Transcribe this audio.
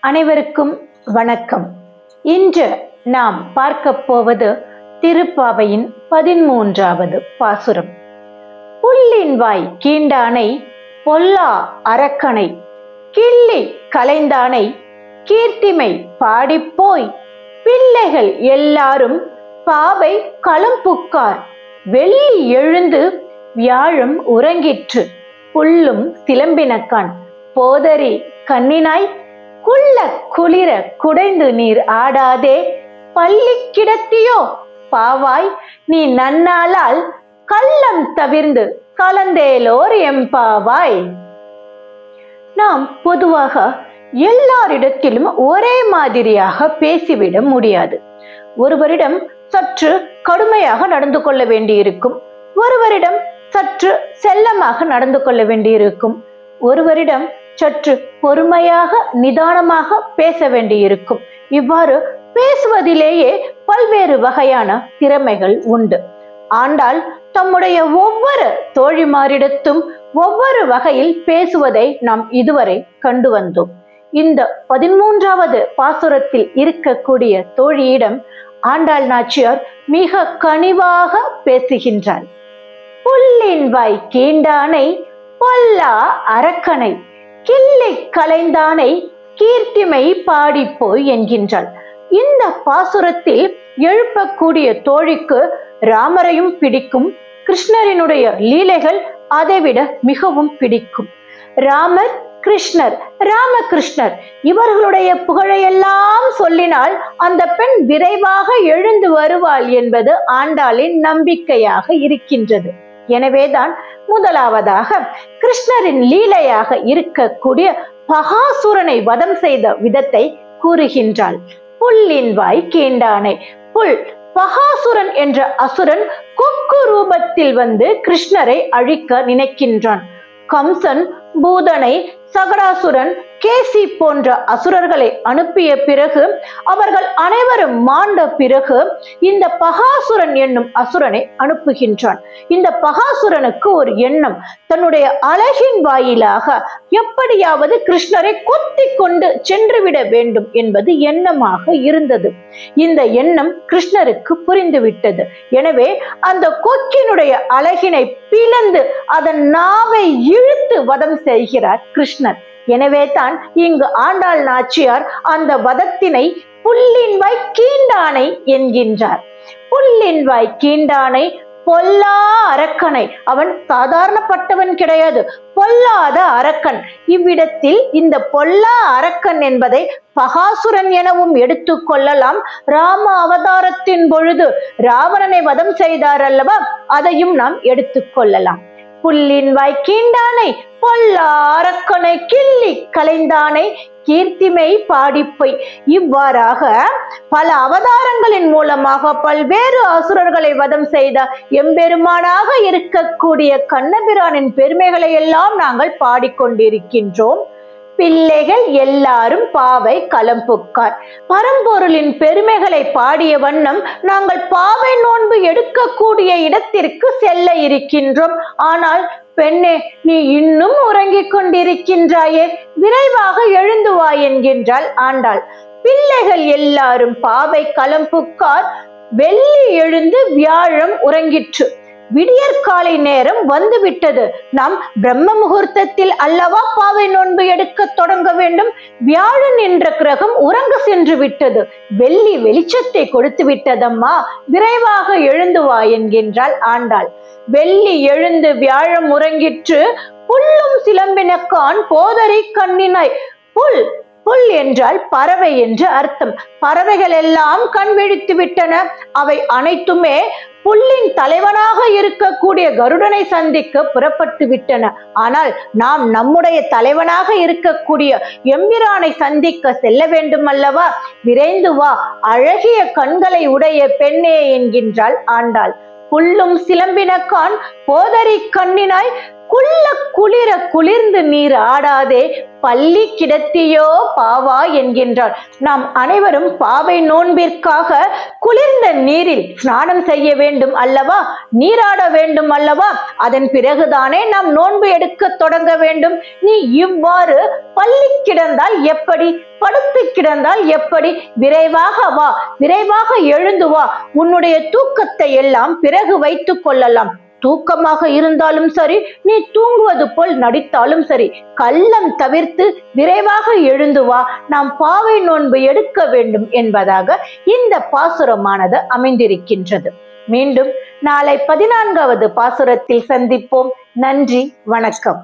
அனைவருக்கும் வணக்கம். இன்று நாம் பார்க்க போவது திருப்பாவையின் 13வது பாசுரம். புல்லின் வாய் கீண்டானை பொல்லா அரக்கனை கிள்ளி கலைந்தானை கீர்த்திமை பாடிப்போய் பிள்ளைகள் எல்லாரும் பாவை களம்புக்கார் வெள்ளி எழுந்து வியாழம் உறங்கிற்று புல்லும் சிலம்பினக்கான் போதரி கண்ணினாய் குள்ள குளிர குடைந்து நீர் ஆடாதே பள்ளி கிடத்தியோ பாவாய் நீ நன்னாளால் கள்ளம் தவிர்ந்து கலந்தேலோர் எம்பாவாய். நாம் பொதுவாக எல்லாரிடத்திலும் ஒரே மாதிரியாக பேசிவிட முடியாது. ஒருவரிடம் சற்று கடுமையாக நடந்து கொள்ள வேண்டியிருக்கும், ஒருவரிடம் சற்று செல்லமாக நடந்து கொள்ள வேண்டியிருக்கும், ஒருவரிடம் சற்று பொறுமையாக நிதானமாக பேச வேண்டியிருக்கும். இவ்வாறு பேசுவதிலேயே பல்வேறு வகையான திறமைகள் உண்டு. ஆண்டாள் தம்முடைய ஒவ்வொரு தோழிமாரிடத்தும் ஒவ்வொரு வகையில் பேசுவதை நாம் இதுவரை கண்டு வந்தோம். இந்த 13வது பாசுரத்தில் இருக்கக்கூடிய தோழியிடம் ஆண்டாள் நாச்சியார் மிக கனிவாக பேசுகின்றாள். புல்லின் வாய் கீண்டானை பொல்லா அரக்கனை கிள்ளி கலைந்தானை கீர்த்திமை பாடிப்போய் என்கின்றாள். இந்த பாசுரத்தில் எழுப்பக்கூடிய தோழிக்கு ராமரையும் பிடிக்கும், கிருஷ்ணரினுடைய லீலைகள் அதைவிட மிகவும் பிடிக்கும். ராமர் கிருஷ்ணர், ராமகிருஷ்ணர் இவர்களுடைய புகழையெல்லாம் சொல்லினால் அந்த பெண் விரைவாக எழுந்து வருவாள் என்பது ஆண்டாளின் நம்பிக்கையாக இருக்கின்றது. எனவேதான் முதலாவதாக கிருஷ்ணரின் லீலையாக இருக்கக்கூடிய பகாசுரனை வதம் செய்த விதத்தை கூறுகின்றாள். புல்லின் வாய் கீண்டானை. புல், பகாசுரன் என்ற அசுரன் கொக்கு ரூபத்தில் வந்து கிருஷ்ணரை அழிக்க நினைக்கின்றான். கம்சன், பூதனை, சகடாசுரன், கேசி போன்ற அசுரர்களை அனுப்பிய பிறகு அவர்கள் அனைவரும் மாண்ட பிறகு இந்த பகாசுரன் என்னும் அசுரனை அனுப்புகின்றான். இந்த பகாசுரனுக்கு ஒரு எண்ணம், தன்னுடைய அழகின் வாயிலாக எப்படியாவது கிருஷ்ணரை கொத்தி கொண்டு சென்றுவிட வேண்டும் என்பது எண்ணமாக இருந்தது. இந்த எண்ணம் கிருஷ்ணருக்கு புரிந்துவிட்டது. எனவே அந்த கொக்கினுடைய அழகினை பிளந்து அதன் நாவை இழுத்து வதம் செய்கிறார் கிருஷ்ணர். எனவே தான் இங்கு ஆண்டாள் நாச்சியார் அந்த வதத்தினை புல்லின் வாய் கீண்டானை என்கின்றார். புல்லின் வாய் கீண்டானை பொல்லா அரக்கனை. அவன் சாதாரணப்பட்டவன் கிடையாது, பொல்லாத அரக்கன். இவ்விடத்தில் இந்த பொல்லா அரக்கன் என்பதை பகாசுரன் எனவும் எடுத்துக் கொள்ளலாம். ராம அவதாரத்தின் பொழுது ராவணனை வதம் செய்தார் அல்லவா, அதையும் நாம் எடுத்துக் கொள்ளலாம். புல்லின் வாய் கீண்டானை பொல்லா அரக்கனை கிள்ளி கலைந்தானை கீர்த்திமை பாடிப்போய். இவ்வாறாக பல அவதாரங்களின் மூலமாக பல்வேறு அசுரர்களை வதம் செய்த எம்பெருமானாக இருக்கக்கூடிய கண்ணபிரானின் பெருமைகளை எல்லாம் நாங்கள் பாடிக்கொண்டிருக்கின்றோம். பிள்ளைகள் எல்லாரும் பாவை களம்புக்கார். பரம்பொருளின் பெருமைகளை பாடிய வண்ணம் நாங்கள் பாவை நோன்பு எடுக்கக்கூடிய இடத்திற்கு செல்ல இருக்கின்றோம். ஆனால் பெண்ணே, நீ இன்னும் உறங்கிக் கொண்டிருக்கின்றாயே, விரைவாக எழுந்து வா என்கின்றாள் ஆண்டாள். பிள்ளைகள் எல்லாரும் பாவை களம்புக்கார் வெள்ளி எழுந்து வியாழம் உறங்கிற்று. விடியற்காலை நேரம் வந்து விட்டது. நாம் பிரம்ம முகூர்த்தத்தில் அல்லவா பாவை நோன்பு எடுக்க தொடங்க வேண்டும். வியாழன் என்ற கிரகம் உறங்க சென்று விட்டது. வெள்ளி வெளிச்சத்தை கொடுத்து விட்டதம்மா, விரைவாக எழுந்து வா என்கின்றாள் ஆண்டாள். வெள்ளி எழுந்து வியாழம் உறங்கிற்று புல்லும் சிலம்பினக்கான் போதரி கண்ணினாய். புல், புல் என்றால் பறவை என்று அர்த்தம். பறவைகள் எல்லாம் கண் விழித்து விட்டன. அவை அனைத்துமே புல்லின் தலைவனாக இருக்கக்கூடிய கருடனை சந்திக்க புறப்பட்டு விட்டன. ஆனால் நாம் நம்முடைய தலைவனாக இருக்கக்கூடிய எம்பிரானை சந்திக்க செல்ல வேண்டும் அல்லவா, விரைந்து வா அழகிய கண்களை உடைய பெண்ணே என்கின்றாள் ஆண்டாள். புல்லும் சிலம்பினக்கான் போதரி கண்ணினாய் குள்ள குளிர குளிர்ந்து நீர் ஆடாதே பள்ளி கிடத்தியோ பாவா என்கின்றார். நாம் அனைவரும் பாவை நோன்பிற்காக குளிர்ந்த நீரில் ஸ்நானம் செய்ய வேண்டும் அல்லவா, நீராட வேண்டும் அல்லவா, அதன் பிறகுதானே நாம் நோன்பு எடுக்க தொடங்க வேண்டும். நீ இவ்வாறு பள்ளி கிடந்தால் எப்படி, படுத்து கிடந்தால் எப்படி? விரைவாக வா, விரைவாக எழுந்து வா. உன்னுடைய தூக்கத்தை எல்லாம் பிறகு வைத்துக் கொள்ளலாம். தூக்கமாக இருந்தாலும் சரி, நீ தூங்குவது போல் நடித்தாலும் சரி, கள்ளம் தவிர்த்து விரைவாக எழுந்து வா. நாம் பாவை நோன்பு எடுக்க வேண்டும் என்பதாக இந்த பாசுரமானது அமைந்திருக்கின்றது. மீண்டும் நாளை 14வது பாசுரத்தில் சந்திப்போம். நன்றி, வணக்கம்.